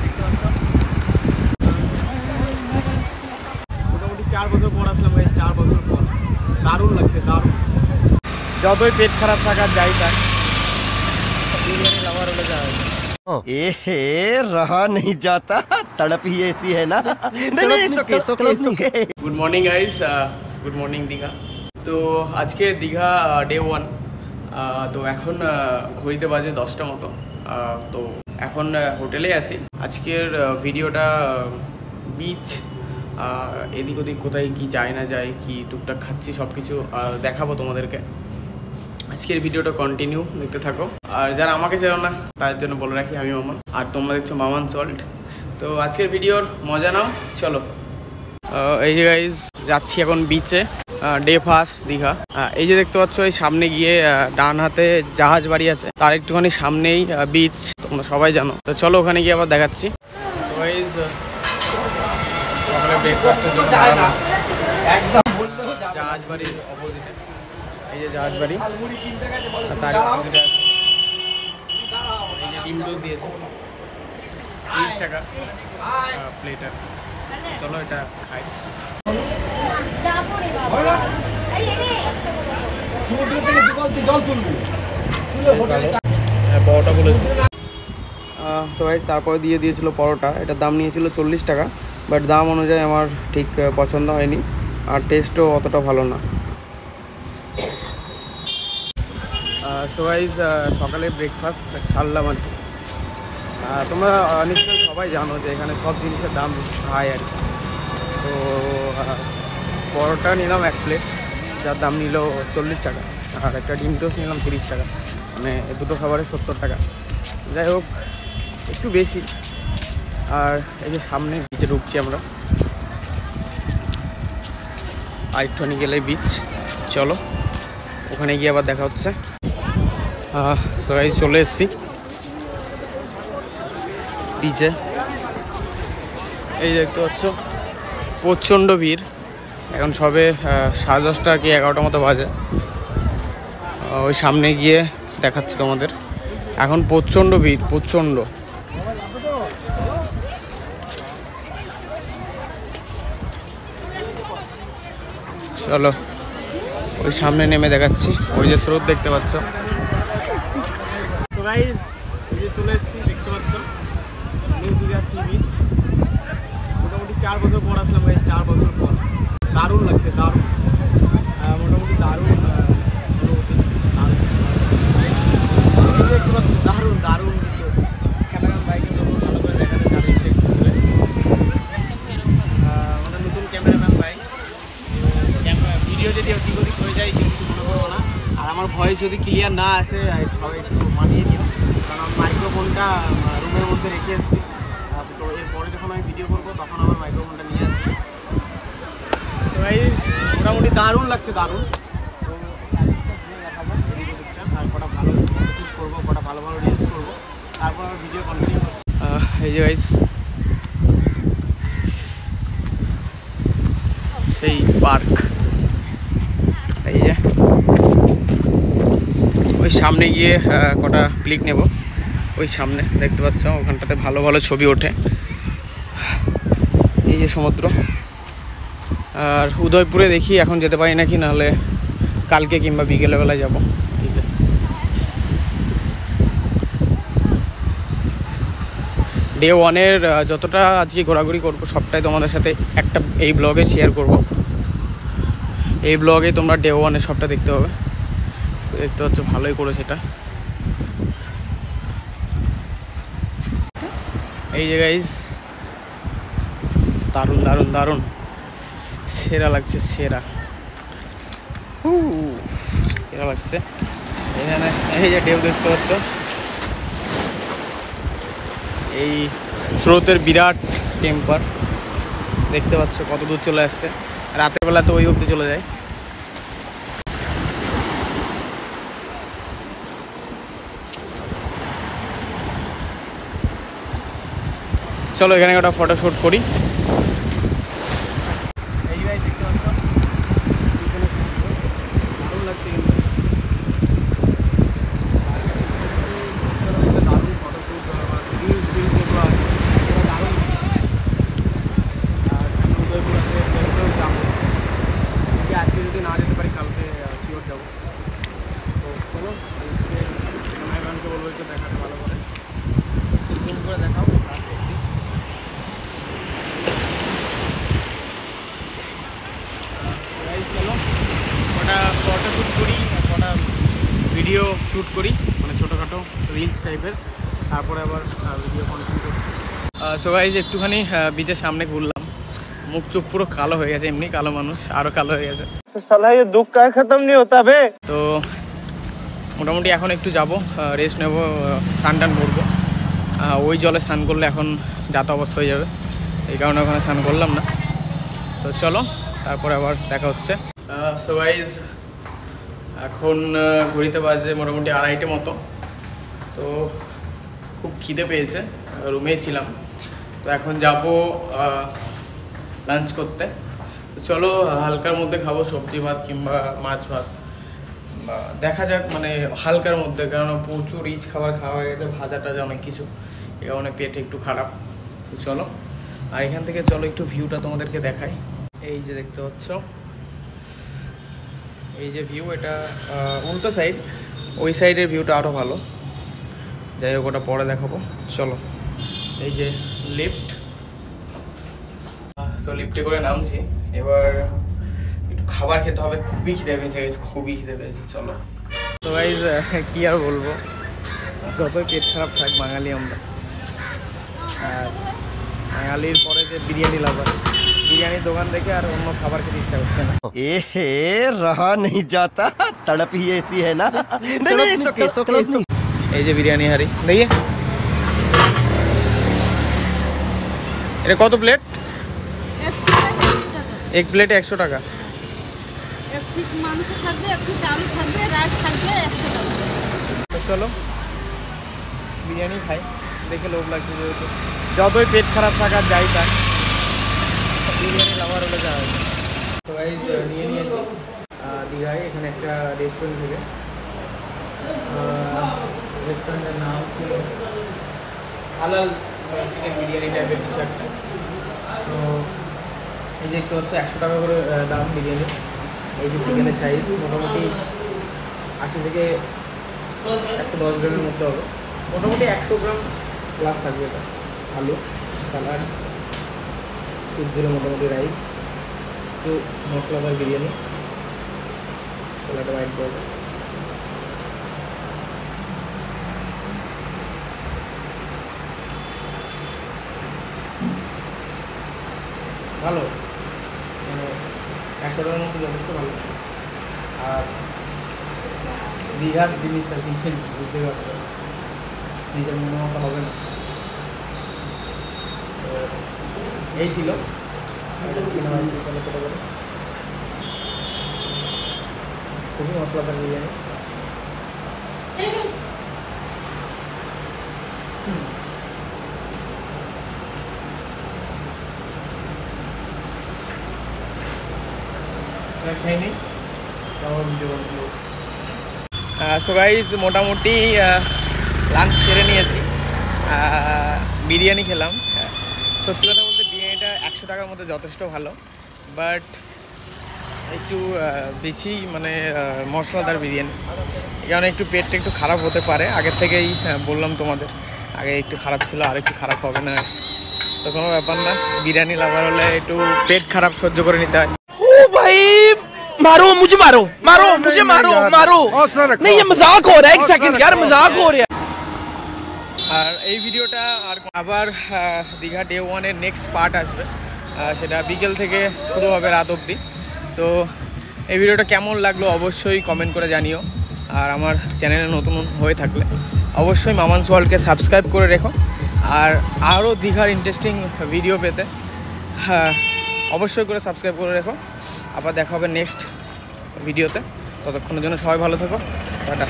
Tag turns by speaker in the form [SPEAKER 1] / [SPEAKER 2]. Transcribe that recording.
[SPEAKER 1] দেখতে পাচ্ছ মোটামুটি 4 বছর পর আসলাম ভাই, 4 বছর পর। দারুণ লাগছে, দারুণ। যতই পেট খারাপ থাকার যাই থাক, বিরিয়ানি লাভার হলে যায়।
[SPEAKER 2] रहा नहीं जाता, तड़प ही ऐसी है ना।
[SPEAKER 1] Good morning guys, good morning Digha. তো আজকে দীঘা ডে 1। তো এখন ঘড়িতে বাজে 10টা মতো। তো এখন হোটেলে আছি। আজকের ভিডিওটা বিচ, এদিক ওদিক কোথায় কি যায় না যায়, কি টুকটাক খাচ্ছি, সব কিছু দেখাবো তোমাদেরকে। আজকের ভিডিওটা কন্টিনিউ দেখতে থাকো। আর যারা আমাকে চেনো না তার জন্য বলে রাখি, আমি মামান, আর তোমরা দেখছো মামান সল্ট। তো আজকের ভিডিওর মজা নাও, চলো। এই যে গাইজ যাচ্ছি এখন বিচে, ডে 1 দীঘা। এই যে দেখতে পাচ্ছ, এই সামনে গিয়ে ডান হাতে জাহাজ বাড়ি আছে, তার একটুখানি সামনেই বিচ, তোমরা সবাই জানো। তো চলো ওখানে গিয়ে আবার দেখাচ্ছি। গাইজ সকালে ব্রেকফাস্টের জন্য একদম জাহাজ বাড়ির অপোজিটে, এই যে জাহাজ বাড়ি, তার অপোজিটে আছে এই যে ডিম টোস্ট দিয়েছে 30 টাকা প্লেটার। চলো এটা খাই। পরোটা বলেছে তো ভাই, তারপরে দিয়ে দিয়েছিল পরোটা। এটার দাম নিয়েছিল 40 টাকা, বাট দাম অনুযায়ী আমার ঠিক পছন্দ হয়নি, আর টেস্টও অতটা ভালো না। তো গাইস সকালে ব্রেকফাস্ট ছাড়লাম আর কি। তোমরা নিশ্চয়ই সবাই জানো যে এখানে সব জিনিসের দাম হাই আর কি। তো পরোটা নিলাম 1 প্লেট, যার দাম নিল 40 টাকা, আর একটা ডিম টোস্ট নিলাম 30 টাকা, মানে দুটো খাবারে 70 টাকা। যাই হোক, একটু বেশি। আর এই যে সামনে বিচে ঢুকছি আমরা, আর একটুখানি গেলে বিচ। চলো ওখানে গিয়ে আবার দেখা হচ্ছে। সবাই চলে এসেছি বিচে। এই দেখতে পাচ্ছ প্রচণ্ড ভিড়। এখন সবে 10:30 কি 11টা মতো বাজে। ওই সামনে গিয়ে দেখাচ্ছি তোমাদের। এখন প্রচণ্ড ভিড়, প্রচণ্ড। চলো ওই সামনে নেমে দেখাচ্ছি, ওই যে স্রোত দেখতে পাচ্ছ। তো গাইস এই যে চলে এসেছি, দেখতে পাচ্ছ নিউ দীঘা সি বিচ। মোটামুটি 4 বছর পর আসলাম ভাই, 4 বছর পর। দারুণ লাগছে, দারুণ, মোটামুটি দারুণ। দেখতে পাচ্ছ দারুণ দারুণ। ক্যামেরার বাইকে ভালো করে দেখাতে চারিদিকে মানে নতুন ক্যামেরাম্যান ভাই। ক্যামেরা ভিডিও যদি অধিক অধিক হয়ে যায় কিছু মনে করবো না। আর আমার ভয়েস যদি ক্লিয়ার না আসে সবাই একটু মানিয়ে দিও, কারণ মাইক্রোফোনটা রুমের মধ্যে রেখে এসেছি। তো এরপরে যখন আমি ভিডিও করবো তখন আমার মাইক্রোফোনটা নিয়ে আসছি। তো গাইস মোটামুটি দারুণ লাগছে, দারুণ। তো দেখাবো আর কটা ভালো শ্যুট করবো, কটা ভালো ভালো রিলস করবো, তারপর আমার ভিডিও কন্টিনিউ করবো। এই যে গাইস সেই পার্ক, এই যে ওই সামনে গিয়ে কটা ক্লিক নেব। ওই সামনে দেখতে পাচ্ছ, ওখানটাতে ভালো ভালো ছবি ওঠে। এই যে সমুদ্র। আর উদয়পুরে দেখি এখন যেতে পারি নাকি, নাহলে কালকে কিংবা বিকেলবেলায় যাব। ডে 1-এর যতটা আজকে ঘোরাঘুরি করবো সবটাই তোমাদের সাথে একটা এই ব্লগে শেয়ার করব। এই ব্লগে তোমরা ডে 1-এর সবটা দেখতে পাবে। দেখতে পাচ্ছ ভালোই করে সেটা। এই যে গাইস দারুণ দারুণ দারুণ, সেরা লাগছে, সেরা সেরা লাগছে। এখানে এই যে ঢেউ দেখতে পাচ্ছ, এই স্রোতের বিরাট টেম্পার দেখতে পাচ্ছ কত দূর চলে আসছে। রাতের বেলা তো ওই অবধি চলে যায়। চলো এখানে একটা ফটোশ্যুট করি। এই গাইস দেখতে পাচ্ছ দারুণ লাগছে, কিন্তু দারুণ ফটোশ্যুট, রিলস টাইপের, তারপরে আবার ভিডিও কন্টিনিউ করছি। সো গাইস একটুখানি বিচের সামনে ঘুরলাম, মুখ চুপ পুরো কালো হয়ে গেছে, এমনি কালো মানুষ আরও কালো হয়ে গেছে।
[SPEAKER 2] साला ये दुख का खत्म नहीं होता बे।
[SPEAKER 1] তো মোটামুটি এখন একটু যাব, রেস্ট নেব, স্নান টান করবো। ওই জলে স্নান করলে এখন যাতা অবস্থা হয়ে যাবে, এই কারণে ওখানে স্নান করলাম না। তো চলো তারপরে আবার দেখা হচ্ছে। সো গাইস এখন ঘড়িতে বাজে মোটামুটি 2:30 মতো। তো খুব খিদে পেয়েছে, রুমেই ছিলাম। তো এখন যাব লাঞ্চ করতে। তো চলো হালকার মধ্যে খাবো, সবজি ভাত কিংবা মাছ ভাত, দেখা যাক মানে হালকার মধ্যে, কারণ প্রচুর রিচ খাবার খাওয়া হয়ে গেছে, ভাজা টাজা অনেক কিছু, এই কারণে পেট একটু খারাপ। তো চলো, আর এখান থেকে চলো একটু ভিউটা তোমাদেরকে দেখাই। এই যে দেখতে পাচ্ছ, এই যে ভিউ, এটা উল্টো সাইড, ওই সাইডের ভিউটা আরও ভালো। যাই হোক ওটা পরে দেখাবো, চলো। এই যে লিফট, তো লিফটে করে নামছি, এবার একটু খাবার খেতে হবে, খুবই খিদে পেয়েছে গাইস, খুবই খিদে পেয়েছে। চলো। তো গাইস কি আর বলবো, যতই পেট খারাপ থাক বাঙালি আমরা, আর বাঙালির পরে যে বিরিয়ানি লাভার, বিরিয়ানির দোকান দেখে আর অন্য খাবার খেতে ইচ্ছা করছে না।
[SPEAKER 2] ए रहा नहीं जाता, तड़प ही ऐसी है ना। नहीं नहीं
[SPEAKER 1] এই যে বিরিয়ানি হাঁড়ি দেখি, এটা কত প্লেট? এক প্লেটে 100 টাকা।
[SPEAKER 3] এক পিস মাংস থাকবে, এক পিস আলু থাকবে, রাইস থাকবে 100 টাকা।
[SPEAKER 1] তো চলো বিরিয়ানি খাই, দেখে লোভ লাগছে, যেহেতু যতই পেট খারাপ থাকার যাই থাক, বিরিয়ানি লাভার হলে যাওয়া হয়। তো গাইস নিয়ে নিয়েছি দীঘায়, এখানে একটা রেস্টুরেন্ট থেকে, রেস্টুরেন্টের নাম ছিল হালাল চিকেন বিরিয়ানি টাইপের কিছু একটা। তো এই যে একটু হচ্ছে 100 টাকা করে দাম বিরিয়ানি। এই যে চিকেনের সাইজ মোটামুটি 80 থেকে 110 গ্রামের মধ্যে হবে, মোটামুটি 100 গ্রাম প্লাস থাকবে। এটা আলু, স্যালাড, স্যুপ দিলে মোটামুটি রাইস, একটু মশলাদার বিরিয়ানি, স্যালাডে বাইট করবে। ভালো, মানে 100 টাকার মধ্যে যথেষ্ট ভালো। আর দীঘার জিনিস আর কি বুঝতে পারছো, নিজের মনে মতো হবে না। তো এই ছিল ছোটো ছোটো করে, খুবই মশলাদার বিরিয়ানি। সো গাইস মোটামুটি লাঞ্চ সেরে নিয়েছি, বিরিয়ানি খেলাম। সত্যি কথা বলতে বিরিয়ানিটা 100 টাকার মধ্যে যথেষ্ট ভালো, বাট একটু বেশি মানে মশলাদার বিরিয়ানি, এই কারণে একটু পেটটা একটু খারাপ হতে পারে। আগের থেকেই বললাম তোমাদের, আগে একটু খারাপ ছিল, আর একটু খারাপ হবে না, তো কোনো ব্যাপার না। বিরিয়ানি লাভার হলে একটু পেট খারাপ সহ্য করে নিতে হয়।
[SPEAKER 4] ओ भाई मारो मुझे, मारो मारो मुझे, मारो मारो नहीं, ये मजाक हो रहा है, एक सेकंड यार, मजाक हो रहा है।
[SPEAKER 1] আর এই ভিডিওটা আর আবার দীঘা ডে 1-এর নেক্সট পার্ট আসবে, সেটা বিকেল থেকে শুরু হবে রাত অবধি। তো এই ভিডিওটা কেমন লাগলো অবশ্যই কমেন্ট করে জানিও, আর আমার চ্যানেলে নতুন হয়ে থাকলে অবশ্যই মামানস ওয়ার্ল্ডকে সাবস্ক্রাইব করে রেখো। আর আরও দীঘার ইন্টারেস্টিং ভিডিও পেতে অবশ্যই করে সাবস্ক্রাইব করে রেখো। আবার দেখা হবে নেক্সট ভিডিওতে, ততক্ষণের জন্য সবাই ভালো থেকো, টাটা।